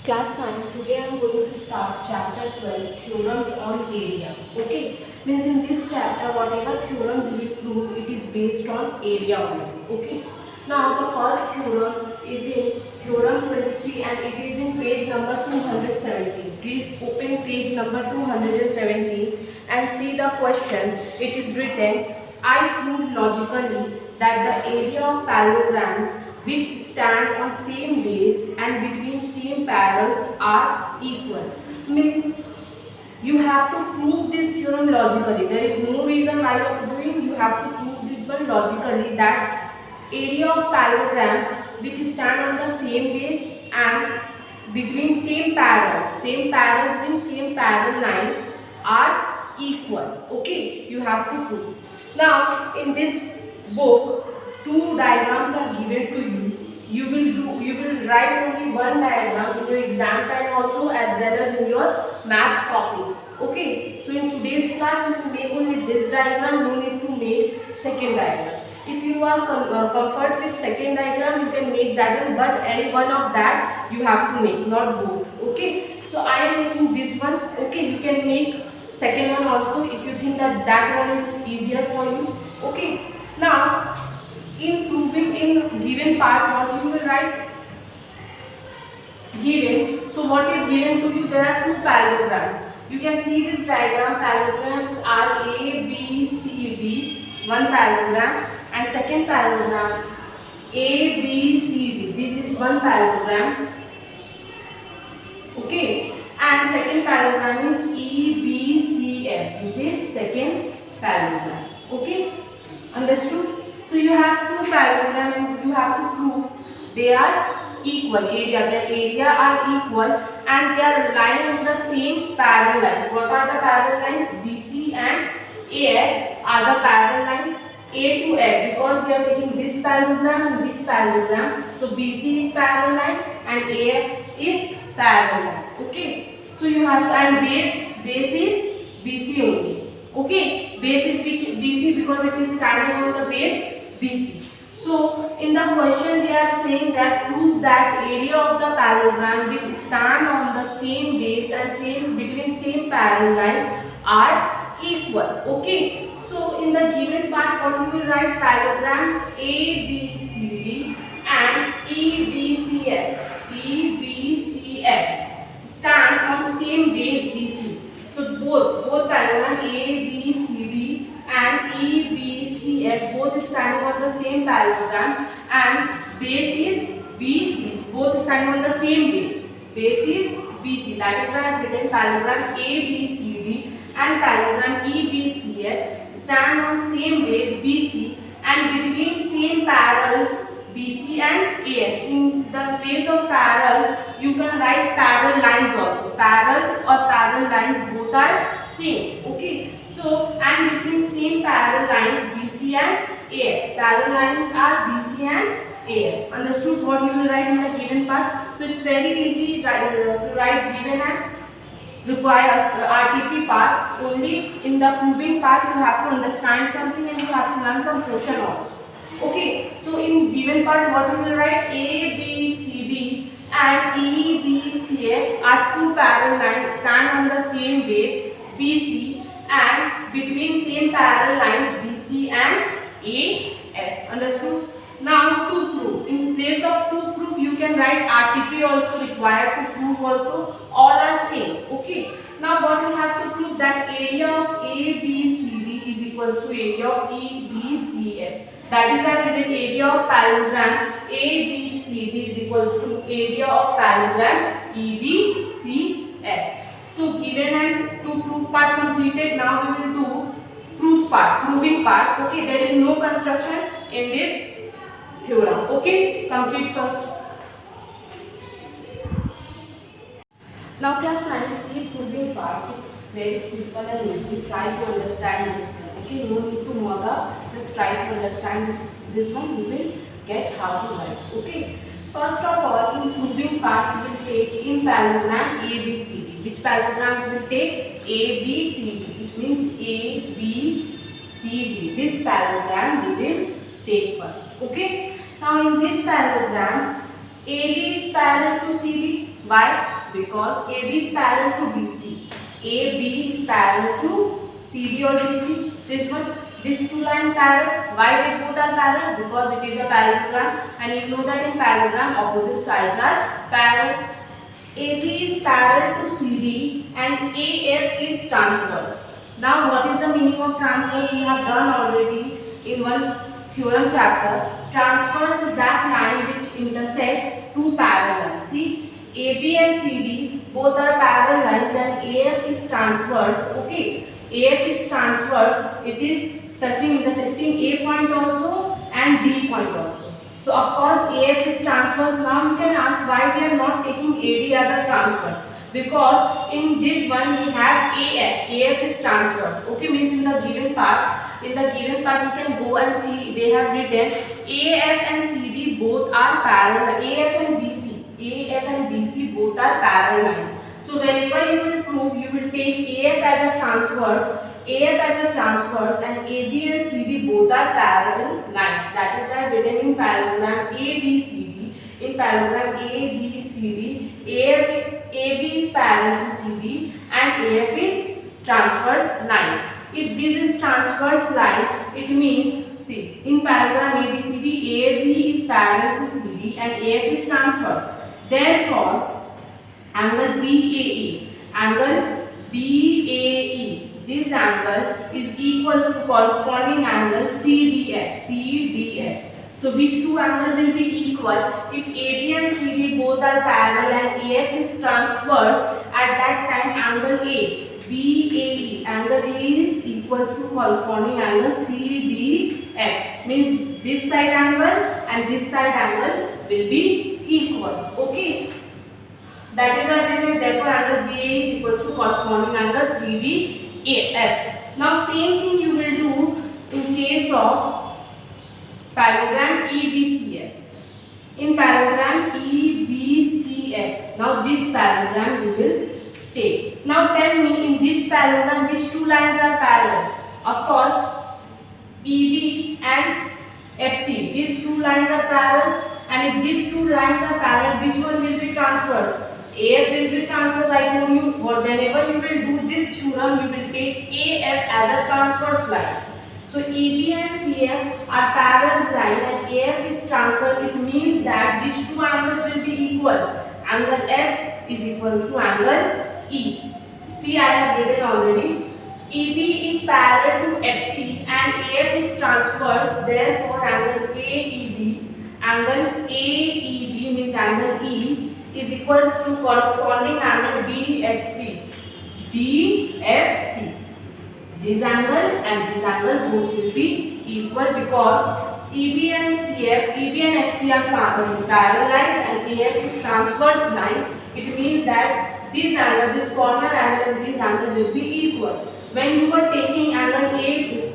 Class 9, today I am going to start chapter 12, theorems on area. Okay, means in this chapter whatever theorems we prove, it is based on area only. Okay, now the first theorem is in theorem 23 and it is in page number 217. Please open page number 217 and see the question. It is written, I prove logically that the area of parallelograms which stand on same base and between same parallels are equal. Means you have to prove this theorem logically. There is no reason why you are doing. You have to prove this one logically, that area of parallelograms which stand on the same base and between same parallels means same parallel lines, are equal. Okay, you have to prove. Now in this book, two diagrams are given to you. You will write only one diagram in your exam time also, as well as in your maths copy. Okay, so in today's class you will make only this diagram, no need to make second diagram. If you are comfort with second diagram, you can make that one, but any one of that you have to make, not both. Okay, so I am making this one. Okay, you can make second one also if you think that that one is easier for you. Okay, now in proving, in given part, what you will write? Given. So what is given to you? There are two parallelograms. You can see this diagram. Parallelograms are A, B, C, D. One parallelogram, and second parallelogram A, B, C, D. This is one parallelogram. Okay, and second parallelogram is E, B, C, F. This is second parallelogram. Okay, understood? So you have two parallelogram and you have to prove they are equal area. Their area are equal and they are lying in the same parallel lines. What are the parallel lines? BC and AF are the parallel lines A to F, because we are taking this parallelogram and this parallelogram. So BC is parallel line and AF is parallel line. Okay. So you have to, and base is BC only. Okay. Base is BC because it is standing on the base BC. So in the question they are saying that prove that area of the parallelogram which stand on the same base and between same parallel lines are equal. Okay. So in the given part, what you will write? Parallelogram A, B, C, D and E, B, C, F. E, B, C, F stand on same base BC. So both parallelogram A, B, C, D and E, B, C, F both standing on the same parallelogram and base is BC. Both standing on the same base. Base is BC. That is why I have written parallelogram A, B, C, D and parallelogram E, B, C, F stand on same base BC and between same parallels BC and AF. In the place of parallels, you can write parallel lines also. Parallels or parallel lines both are same. Okay. So and between same parallel lines BC and AF. Parallel lines are BC and AF. Understood what you will write in the given part? So it's very easy to write given and require RTP part. Only in the proving part you have to understand something and you have to learn some portion also. Okay, so in given part what you will write? A, B, C, D and E, B, C, F are two parallel lines stand on the same base BC and between same parallel lines BC and AF. Understood? Now to prove, in place of to prove you can write RTP also required, to prove also, all are same. Okay. Now what you have to prove? That area of A, B, C, D is equals to area of E, B, C, F. That is our written area of parallelogram A, B, C, D is equals to area of parallelogram E, B, C, F. So given and to prove part completed. Now we will do proof part, proving part. Okay, there is no construction in this theorem. Okay, complete first. Now class 9, see proving part. It's very simple and easy. Try to understand this one. Okay, no need to mother. Just try to understand this one. You will get how to write. Okay. First of all, in proving part, we will take in parallelogram A, B, C, D. Which parallelogram we will take? A, B, C, D. It means A, B, C, D. This parallelogram we will take first. Okay. Now in this parallelogram, AB is parallel to CD. Why? because AB is parallel to BC. AB is parallel to CD or BC. This one, these two lines parallel. Why they both are parallel? Because it is a parallelogram, and you know that in parallelogram opposite sides are parallel. AB is parallel to CD and AF is transverse. Now what is the meaning of transverse? We have done already in one theorem chapter. Transverse is that line which intersect two parallel lines. See, AB and CD both are parallel lines and AF is transverse. Okay, AF is transverse. It is touching, intersecting A point also and D point also. So of course AF is transverse. Now you can ask why we are not taking AD as a transverse. Because in this one we have AF. AF is transverse. Okay, means in the given part you can go and see they have written AF and CD both are parallel. AF and BC both are parallel lines. So whenever you will prove, you will take AF as a transverse and AB and CD both are parallel lines. That is why written in parallelogram ABCD. In parallelogram ABCD, AB is parallel to CD and AF is transverse line. If this is transverse line, it means, see, in parallelogram ABCD, AB is parallel to CD and AF is transverse. Therefore, angle BAE, this angle is equal to corresponding angle CDF. So which two angles will be equal? If AB and CD both are parallel and AF is transverse, at that time angle BAE, angle A is equal to corresponding angle CDF. Means this side angle and this side angle will be equal. Okay. That is what it is. Therefore, angle BA is equal to corresponding angle CDF. Now, same thing you will do in case of parallelogram EBCF. In parallelogram EBCF, now this parallelogram you will take. Now, tell me in this parallelogram which two lines are parallel? Of course, EB and FC. These two lines are parallel, and if these two lines are parallel, which one will be transverse? AF will be transverse. I told you, whenever you will do this theorem, you will take AF as a transverse line. So EB and CF are parallel line and AF is transverse. It means that these two angles will be equal. Angle F is equal to angle E. See, I have written already. EB is parallel to FC and AF is transverse. Therefore, angle AEB means angle E is equals to corresponding angle BFC. This angle and this angle both will be equal because EB and FC are parallel lines and AF is transverse line. It means that this angle, this corner angle and this angle will be equal. When you were taking angle A,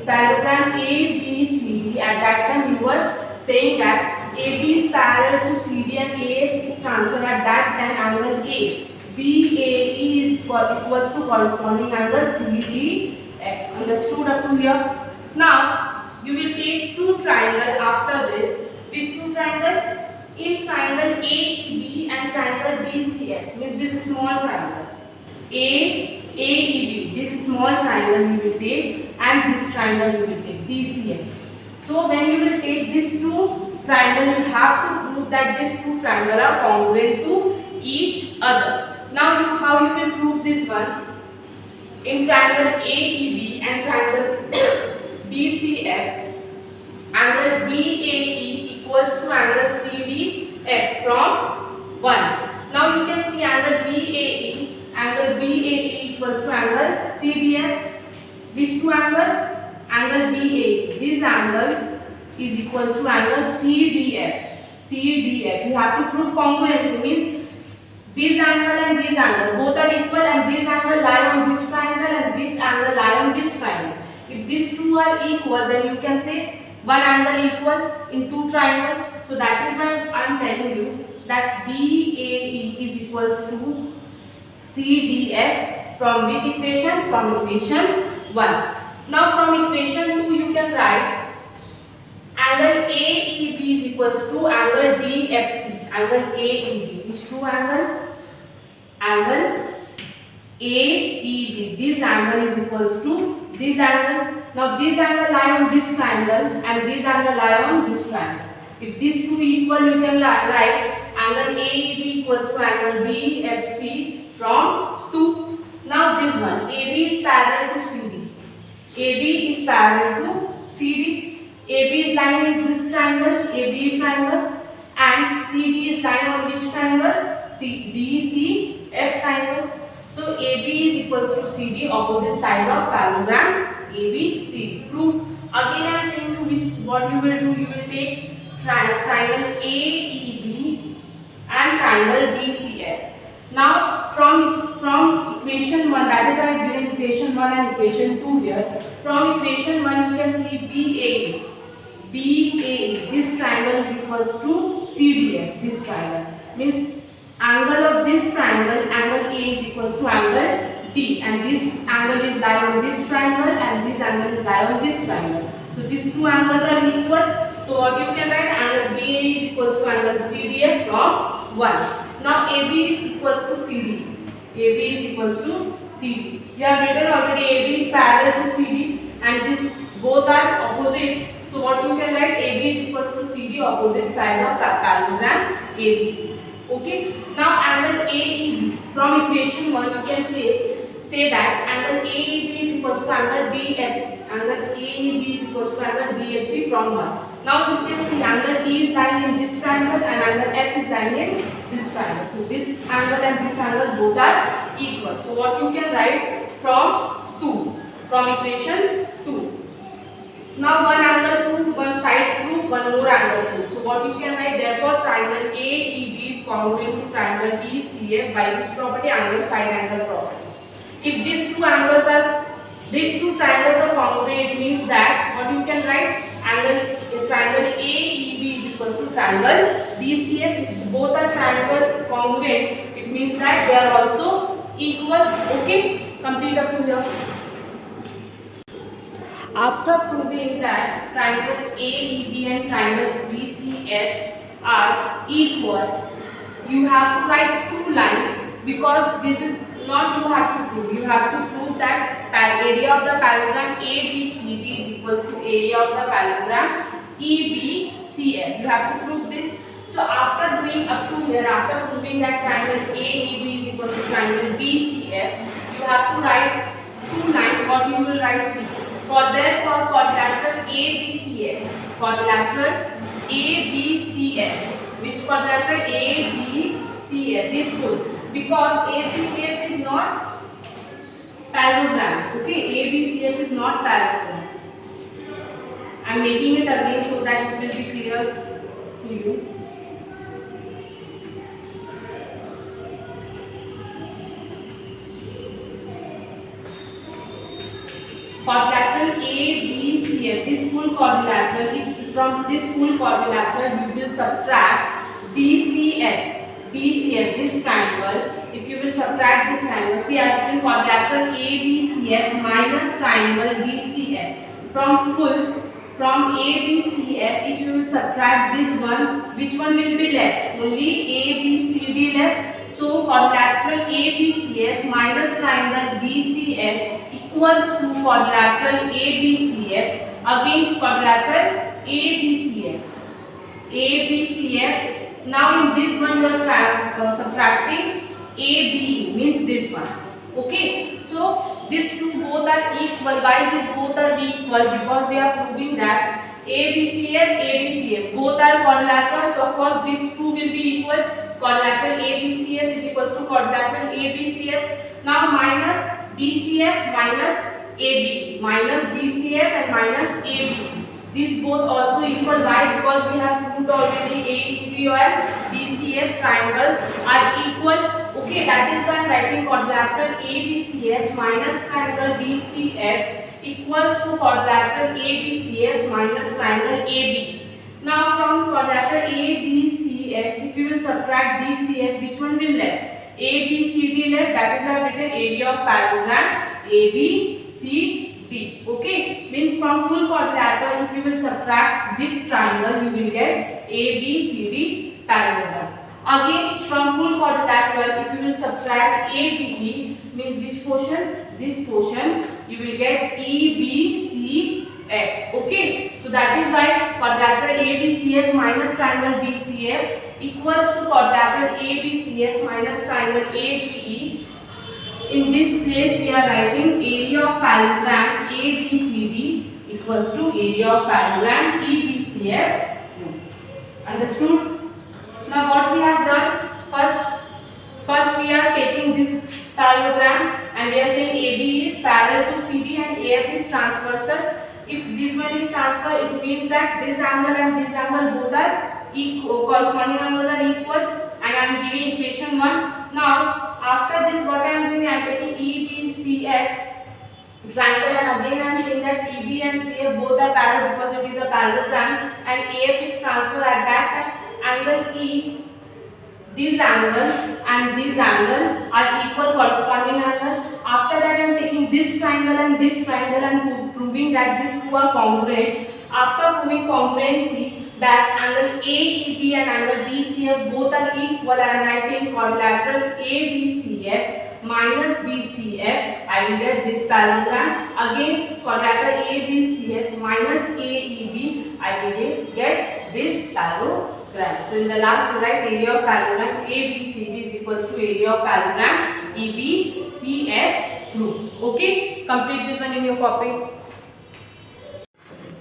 parallelogram ABCD, at that time you were saying that AB is parallel to CD and AF is transverse. At that time angle BAE is equals to corresponding angle CDF. Understood up to here? Now you will take two triangles after this. Which two triangles? In triangle AEB and triangle BCF. Means this is small triangle. AEB. This is small triangle you will take and this triangle you will take DCF. So when you will take these two triangles, you have to prove that these two triangles are congruent to each other. Now how you will prove this one? In triangle AEB and triangle BCF, angle BAE equals to angle CDF from 1. Now you can see angle BAE equals to angle CDF. Which two angle? Angle BAE. This angle is equals to angle CDF. You have to prove congruency. Means this angle and this angle both are equal and this angle lie on this triangle and this angle lie on this triangle. If these two are equal, then you can say one angle equal in two triangles. So that is why I am telling you that BAE is equals to CDF from which equation? From equation 1. Now from equation 2 you can write angle AEB is equals to angle DFC. Angle AEB. Which two angle? angle AEB. This angle is equals to this angle. Now this angle lie on this triangle and this angle lie on this triangle. If these two equal, you can write angle AEB equals to angle BFC from 2. Now this one, AB is parallel to CD. AB is parallel to CD. AB is lying in this triangle, AB triangle, and CD is lying on which triangle? DCF triangle. So AB is equals to CD, opposite side of parallelogram ABCD. Proof. Again I am saying you what you will do. You will take triangle AEB and triangle DCF. Now from equation 1, that is I have given equation 1 and equation 2 here. From equation 1 you can see BAE. This triangle is equals to CDF. This triangle means angle of this triangle, angle A is equals to angle D, and this angle is lie on this triangle and this angle is lie on this triangle. So these two angles are equal. So what you can write, angle BA is equals to angle CDF from 1. Now AB is equals to CD. AB is equals to CD. You have written already AB is parallel to CD and this both are opposite. So what you can write, AB is equals to CD, opposite sides of parallelogram ABC. Okay. Now angle AEB, from equation 1 you can say that angle AEB is equals to angle DFC. Angle AEB is equals to angle DFC from 1. Now you can see angle E is lying in this triangle and angle F is lying in this triangle. So this angle and this angle both are equal. So what you can write from 2, from equation 2. Now one angle proof, one side proof, one more angle proof. So what you can write, therefore triangle AEB is congruent to triangle DCF by which property? Angle side angle property. If these two triangles are congruent, it means that what you can write, triangle AEB is equals to triangle DCF. If both are triangle congruent, it means that they are also equal. Okay, complete up to here. After proving that triangle AEB and triangle DCF are equal, you have to write two lines, because this is not you have to prove. You have to prove that area of the parallelogram ABCD is equals to area of the parallelogram EBCF. You have to prove this. So after doing up to here, after proving that triangle AEB is equals to triangle DCF, you have to write two lines. What you will write? C. Therefore, quadrilateral ABCF. Quadrilateral ABCF. Which quadrilateral? ABCF. This full. Because ABCF is not parallelogram. Okay, ABCF is not parallelogram. I am making it again so that it will be clear to you. Quadrilateral ABCF, this full quadrilateral, from this full quadrilateral you will subtract DCF, this triangle. If you will subtract this triangle, see I have written quadrilateral ABCF minus triangle DCF. From ABCF, if you will subtract this one, which one will be left? Only ABCD left. So quadrilateral ABCF minus triangle DCF equals to quadrilateral ABCF, again quadrilateral ABCF. Now in this one you are subtracting ABE, means this one. Okay, so these two both are equal. Why these both are equal? Because we are proving that ABCF both are quadrilateral. So of course these two will be equal. Quadrilateral ABCF is equals to quadrilateral ABCF. Now minus DCF minus AB, minus DCF and minus AB. These both also equal. Why? Because we have proved already AEB and DCF triangles are equal. Okay, that is why writing quadrilateral ABCF minus triangle DCF equals to quadrilateral ABCF minus triangle AB. Now from quadrilateral ABCF, if you will subtract DCF, which one will left? ABCD left. That is why I have written area of parallelogram ABCD. Okay, means from full quadrilateral, if you will subtract this triangle, you will get ABCD parallelogram. Again, from full from quadrilateral, if you will subtract ABE, means which portion? This portion, you will get EBCF. Okay, so that is why quadrilateral ABCF minus triangle DCF equals to quadrilateral ABCF minus triangle ABE. In this place we are writing area of parallelogram ABCD equals to area of parallelogram EBCF. Understood? Now what we have done? First we are taking this parallelogram and we are saying AB is parallel to CD and AF is transversal. If this one is transversal, it means that this angle and this angle both are equal, corresponding angles are equal, and I am giving equation 1. Now after this what I am doing, I am taking EBCF triangle and again I am saying that EB and CF both are parallel because it is a parallelogram and AF is transversal. At that time angle E, this angle and this angle are equal, corresponding angle. After that I am taking this triangle and proving that these two are congruent. After proving congruency that angle AEB and angle DCF both are equal, I am writing quadrilateral ABCF minus DCF. I will get this parallelogram. Again quadrilateral ABCF minus AEB, I will get this parallelogram. So in the last we write area of parallelogram ABCD is equals to area of parallelogram EBCF group. Okay, complete this one in your copy.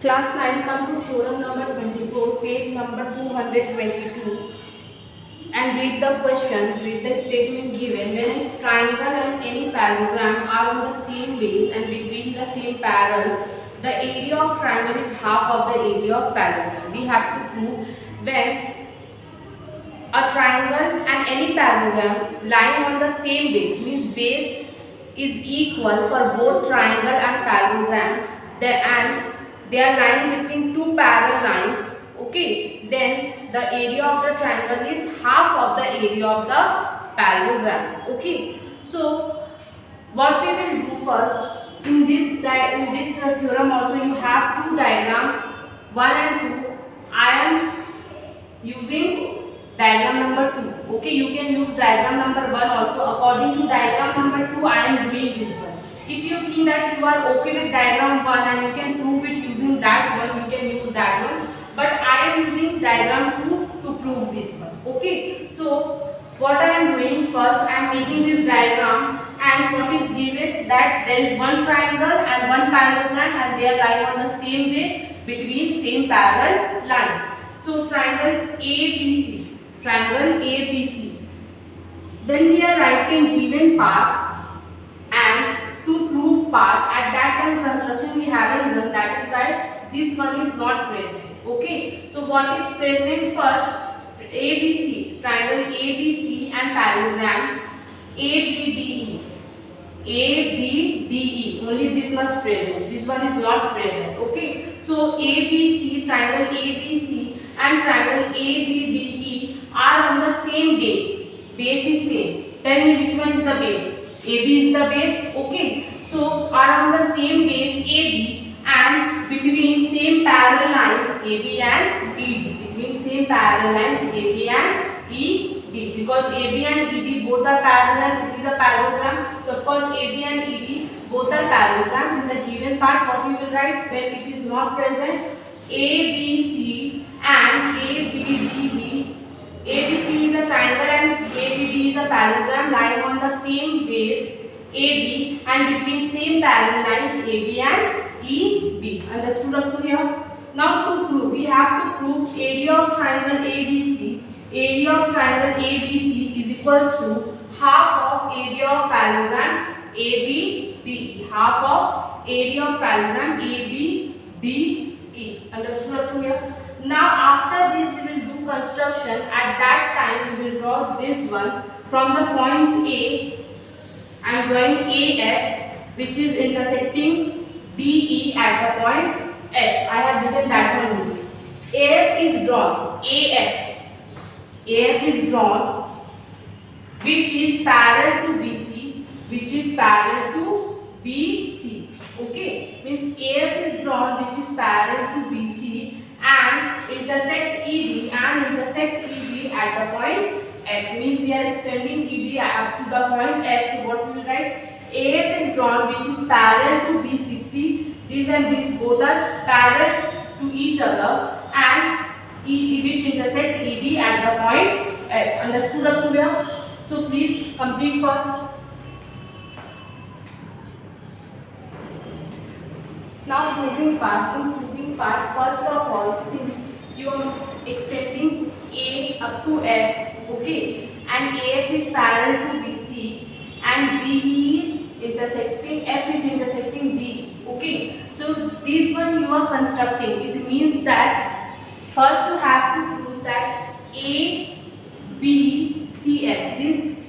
Class 9, come to theorem number 24, page number 222, and read the question, read the statement given. When a triangle and any parallelogram are on the same base and between the same parallels, the area of triangle is half of the area of parallelogram. We have to prove when a triangle and any parallelogram lying on the same base, means base is equal for both triangle and parallelogram, and they are lying between two parallel lines. Okay, then the area of the triangle is half of the area of the parallelogram. Okay, so what we will do first, in this theorem also you have two diagrams, 1 and 2. I am using diagram number 2. Okay, you can use diagram number 1 also. According to diagram number 2, I am doing this one. If you think that you are okay with diagram 1 and you can prove it using that one, you can use that one. But I am using diagram 2 to prove this one. Okay, so what I am doing, first I am making this diagram, and what is given that there is one triangle and one parallelogram and they are lying on the same base between same parallel lines. So triangle ABC, triangle ABC. When we are writing given part and to prove part, at that time construction we haven't done, that is why this one is not present. Okay, so what is present? First ABC, triangle ABC and parallelogram ABDE. ABDE, only this much present, this one is not present. Okay, so ABC, triangle ABC and triangle ABDE are on the same base. Base is same. Tell me which one is the base? AB is the base. Okay, so are on the same base AB and between same parallel lines AB and ED. Between same parallel lines AB and ED, because AB and ED both are parallels, it is a parallelogram. So of course AB and ED both are parallelograms. In the given part, what you will write when it is not present? ABC and ABDE. ABC is a triangle and ABD is a parallelogram lying on the same base AB and between same parallel lines AB and ED. Understood up to here? Now to prove, we have to prove area of triangle ABC. Area of triangle ABC is equals to half of area of parallelogram ABDE. Half of area of parallelogram ABDE. Understood up to here? Now after this we will do construction. At that time we will draw this one from the point A. I am drawing AF, which is intersecting DE at the point F. I have written that one only. AF is drawn. AF is drawn, which is parallel to BC, which is parallel to BC. Okay, means AF is drawn which is parallel to BC and intersect ED at the point F. Means we are extending ED up to the point F. So what we will write? AF is drawn which is parallel to BCC. These and these both are parallel to each other, and which intersect ED at the point F. Understood up to here? So please complete first. Now moving part. In moving part, first of all, since you are extending A up to F, okay, and AF is parallel to BC, and D is intersecting, F is intersecting D, okay. So this one you are constructing. It means that first you have to prove that A, B, C, F, this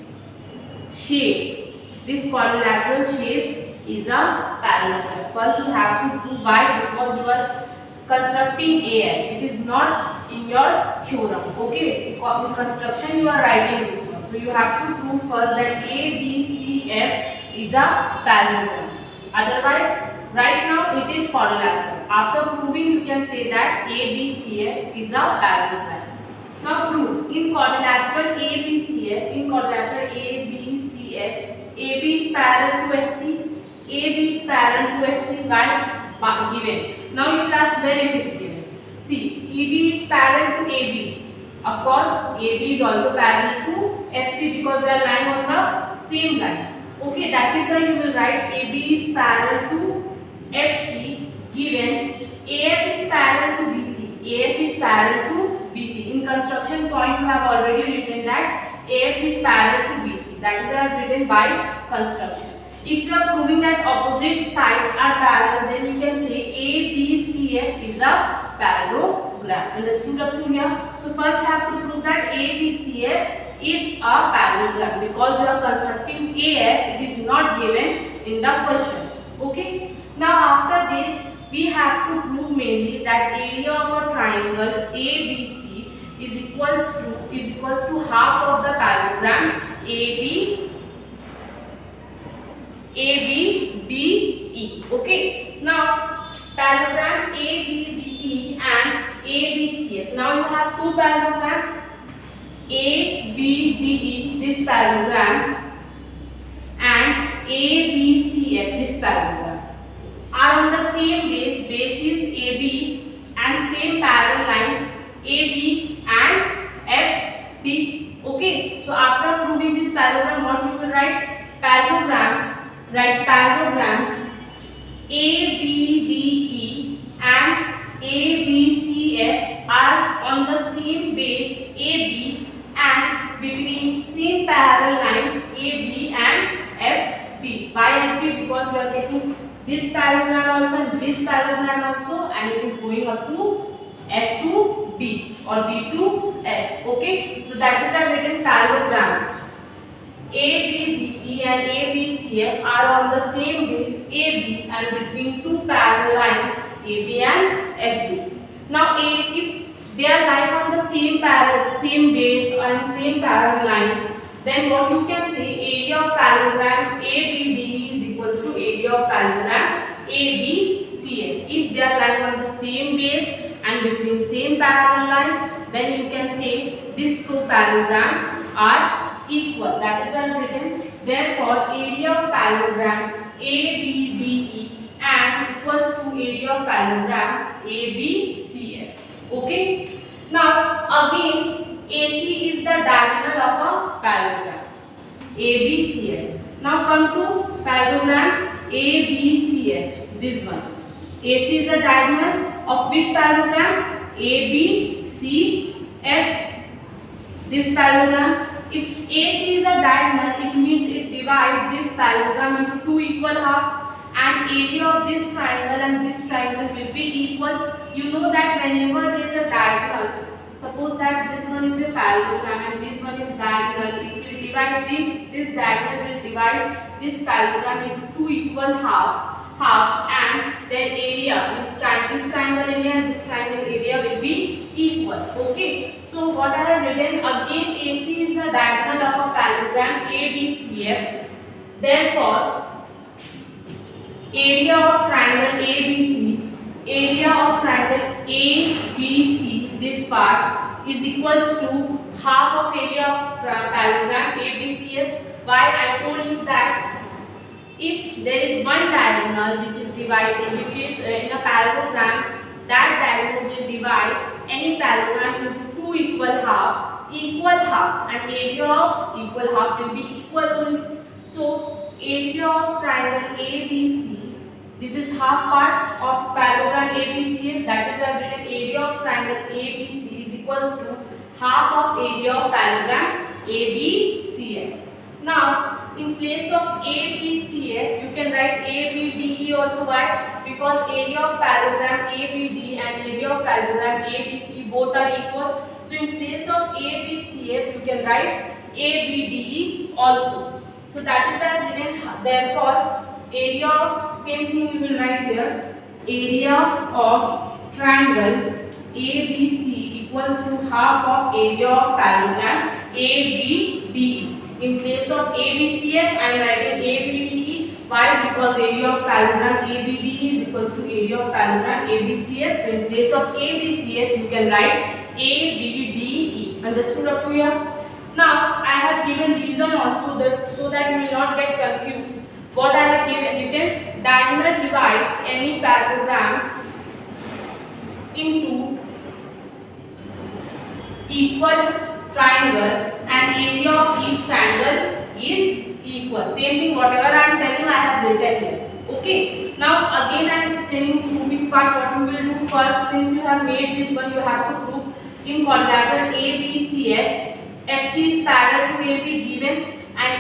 shape, this quadrilateral shape is a parallelogram. First you have to prove. Why? Because you are constructing AF. It is not in your theorem, okay. In construction you are writing this one. So you have to prove first that A, B, C, F is a parallelogram. Otherwise, right now it is quadrilateral. After proving, you can say that ABCF is a parallelogram. Now prove. In quadrilateral ABCF, in quadrilateral ABCF, AB is parallel to FC. AB is parallel to FC. Why? Given. Now you will ask where it is given. See, ED is parallel to AB. Of course, AB is also parallel to FC because they are lying on the same line. Okay, that is why you will write AB is parallel to FC, given AF is parallel to BC. AF is parallel to BC. In construction point, you have already written that AF is parallel to BC. That is I have written by construction. If you are proving that opposite sides are parallel, then you can say ABCF is a parallelogram. Understood up to here? So first you have to prove that ABCF is a parallelogram because you are constructing AF. It is not given in the question. Okay. Now after this, we have to prove mainly that area of a triangle ABC is equals to half of the parallelogram ABDE. Okay. Now parallelogram ABDE and ABCF. Now you have two parallelograms. ABDE, this parallelogram, and ABCF, this parallelogram, are on the same base. Base is AB and same parallel lines AB and FD. Okay. So after proving this parallelogram, what you will write? Parallelograms. Write parallelograms ABDE and ABCF are on the same base AB and between same parallel lines AB and FD. Why FD? Because we are taking this parallelogram also and this parallelogram also, and it is going up to F to D or D to F. Okay. So that is why written parallelograms. ABDE and ABCF are on the same base AB and between two parallel lines AB and FD. Now if they are lying on the same base and same parallel lines, then what you can say, area of parallelogram ABDE is equals to area of parallelogram ABCF. If they are lying on the same base and between same parallel lines, then you can say these two parallelograms are equal. That is why I have written, therefore area of parallelogram ABDE and equals to area of parallelogram ABCF. Okay. Now again, AC is the diagonal of a parallelogram ABCF. Now come to parallelogram ABCF. This one. AC is the diagonal of which parallelogram? ABCF. This parallelogram. If AC is a diagonal, it means it divides this parallelogram into two equal halves, and area of this triangle and this triangle will be equal. You know that whenever there is a diagonal, suppose that this one is a parallelogram and this one is diagonal, it will divide this diagonal will divide this parallelogram into two equal halves, and their area, this triangle area and this triangle area will be equal. Okay. So what I have written, again AC is the diagonal of a parallelogram ABCF. Therefore, area of triangle ABC, this part is equals to half of area of parallelogram parallelogram ABCF. Why? I told you that if there is one diagonal which is dividing, which is in a parallelogram, that diagonal will divide any parallelogram into two equal halves, and area of equal half will be equal only. So area of triangle ABC, this is half part of parallelogram ABC, that is why I have written area of triangle ABC is equals to half of area of parallelogram ABCF. Now in place of ABCF you can write ABDE also. Why? Because area of parallelogram ABD and area of parallelogram ABC both are equal. So in place of ABCF you can write ABDE also. So that is why written, therefore area of, same thing we will write here, area of triangle ABC equals to half of area of parallelogram ABDE. In place of ABCF I am writing ABDE. Why? Because area of parallelogram ABDE is equals to area of parallelogram ABCF. So in place of ABCF you can write ABDE. Understood up to here? Now I have given reason also, that so that you will not get confused. What I have written, diagonal divides any parallelogram into equal triangle and area of each triangle is equal. Same thing whatever I am telling I have written here. Okay. Now again I am explaining proving part. What you will do first, since you have made this one, you have to prove in quadrilateral ABCF. FC is parallel to AB given and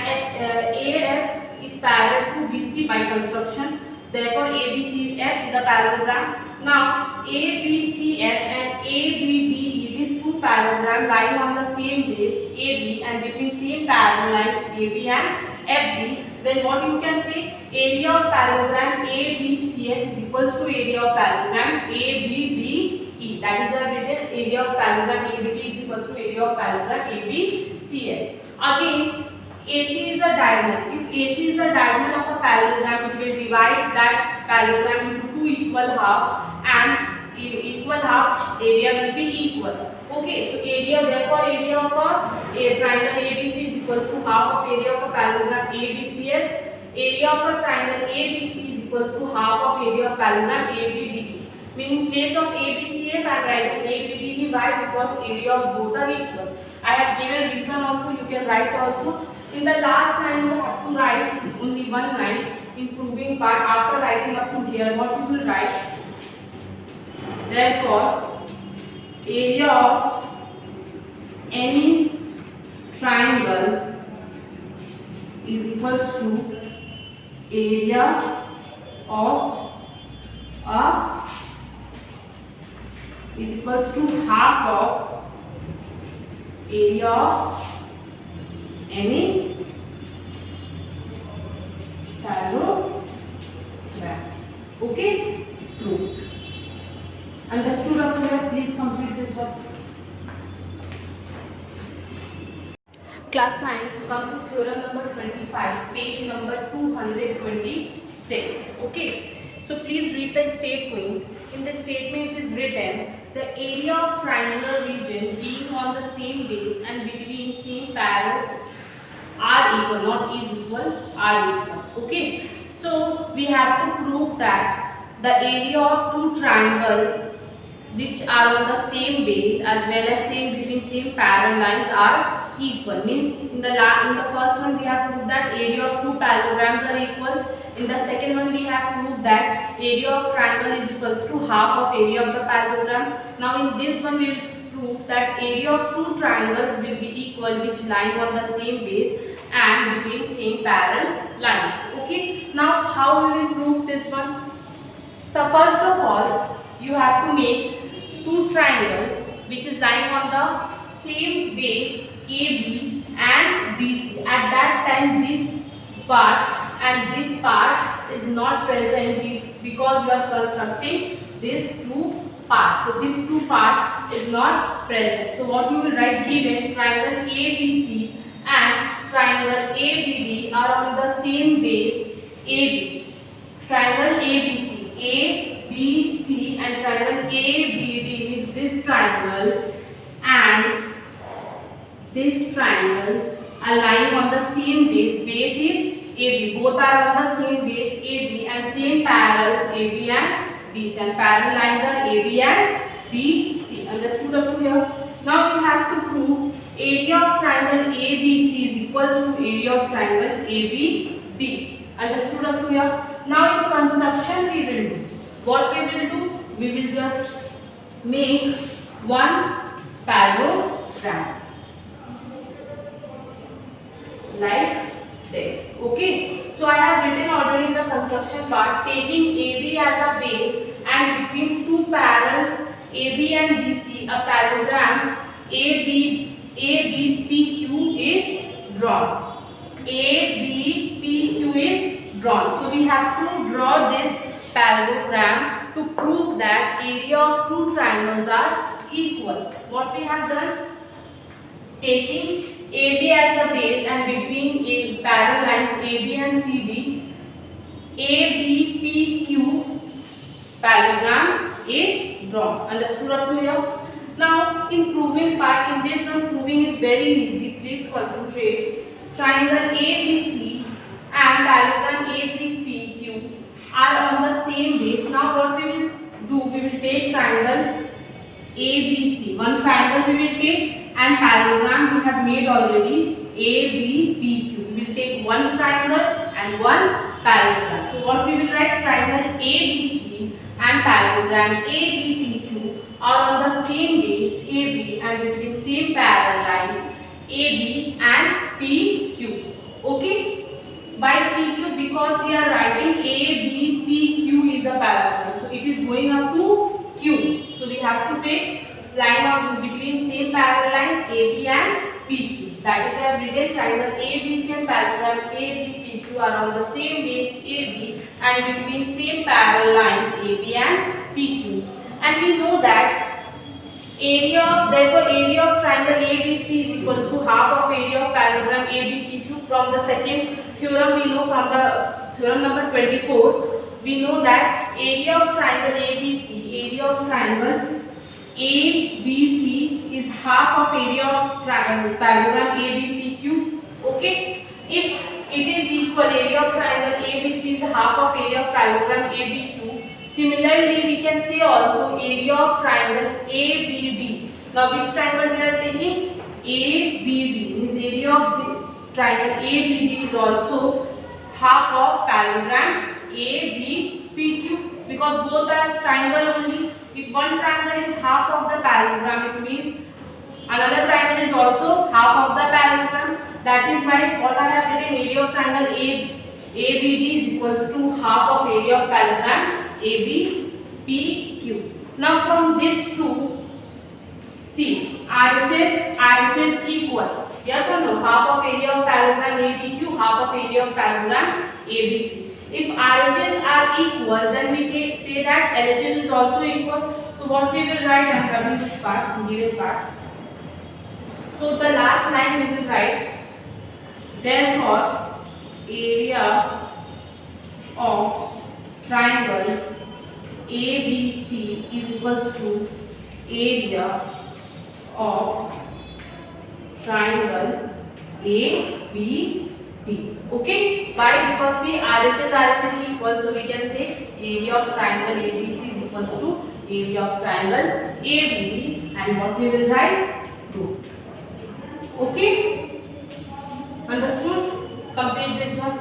AF is parallel to BC by construction. Therefore ABCF is a parallelogram. Now ABCF and ABDE, these two parallelograms lying on the same base AB and between same parallel lines AB and FD, then what you can say, area of parallelogram ABCF is equals to area of parallelogram ABDE. That is why written area of parallelogram ABD is equals to area of parallelogram ABCF. Again AC is a diagonal. If AC is a diagonal of a parallelogram, it will divide that parallelogram into two equal half, and equal half area will be equal. Okay, so area, therefore area of a triangle ABC is equals to half of area of a parallelogram ABCF. Area of a triangle ABC is equals to half of area of parallelogram ABDE. In place of ABCF I am writing ABDE. Why? Because area of both are equal. I have given reason also, you can write also. In the last line you have to write only one line in proving part. After writing up to here, what you will write? Therefore area of any triangle is equals to area of a is equals to half of area of any parallelogram. Okay? True. Understood up to here? Please complete this one. Class 9, come to theorem number 25, page number 226. Okay? So please read the statement. In the statement it is written, the area of triangular region being on the same base and between same parallels are equal, not is equal, are equal. Okay, so we have to prove that the area of two triangles which are on the same base as well as same between same parallel lines are equal. Means in the first one we have proved that area of two parallelograms are equal. In the second one we have proved that area of triangle is equals to half of area of the parallelogram. Now in this one we will prove that area of two triangles will be equal which lying on the same base and between same parallel lines. Okay. Now how we will prove this one? So first of all you have to make two triangles which is lying on the same base AB and BC. At that time this part and this part is not present because you are constructing these two parts. So this two part is not present. So what you will write, given triangle ABC and triangle ABD are on the same base AB. Triangle ABC, ABC and triangle ABD is this triangle and this triangle are lying on the same base. Base is AB. Both are on the same base AB and same parallels AB and DC. And parallel lines are AB and DC. Understood up to here? Now we have to prove area of triangle ABC is equals to area of triangle ABD. Understood up to here? Now in construction we will do. What we will do? We will just make one parallelogram like this. Okay. So I have written already in the construction part, taking AB as a base and between two parallels AB and DC, a parallelogram ABPQ is drawn. ABPQ is drawn. So we have to draw this parallelogram to prove that area of two triangles are equal. What we have done? Taking AB as a base and between a parallel lines AB and CD, ABPQ parallelogram is drawn. Understood up to here? Now in proving part, in this one proving is very easy. Please concentrate. Triangle ABC and parallelogram ABPQ are on the same base. Now what we will do? We will take triangle ABC. One triangle we will take and parallelogram we have made already ABPQ. We will take one triangle and one parallelogram. So what we will write? Triangle ABC and parallelogram ABPQ are on the same base AB and between same parallel lines AB and PQ. Okay? By PQ, because we are writing ABPQ is a parallelogram, so it is going up to Q. So we have to take line on between same parallel lines AB and PQ. That is, I have written triangle ABC and parallelogram ABPQ are on the same base AB and between same parallel lines AB and PQ. And we know that therefore area of triangle ABC is equals to half of area of parallelogram ABPQ. From the second theorem we know, from the theorem number 24, we know that area of triangle ABC is half of area of parallelogram ABPQ. Okay, if it is equal, area of triangle ABC is half of area of parallelogram ABQ. Similarly, we can say also area of triangle ABD. Now, which triangle we are taking? ABD. Means area of the triangle ABD is also half of parallelogram ABPQ, because both are triangle only. If one triangle is half of the parallelogram, it means another triangle is also half of the parallelogram. That is why what I have written, area of triangle ABD is equals to half of area of parallelogram ABPQ. Now from this two, see, RHS equal. Yes or no? Half of area of parallelogram ABQ, half of area of parallelogram ABQ. If RHS are equal, then we can say that LHS is also equal. So what we will write? I am having this part, given part. So the last line we will write. Therefore, area of triangle ABC is equals to area of triangle ABP. Okay? Why? Because see, RHS equal, so we can say area of triangle ABC is equals to area of triangle ABD, and what we will write? 2. Okay? Understood? Complete this one.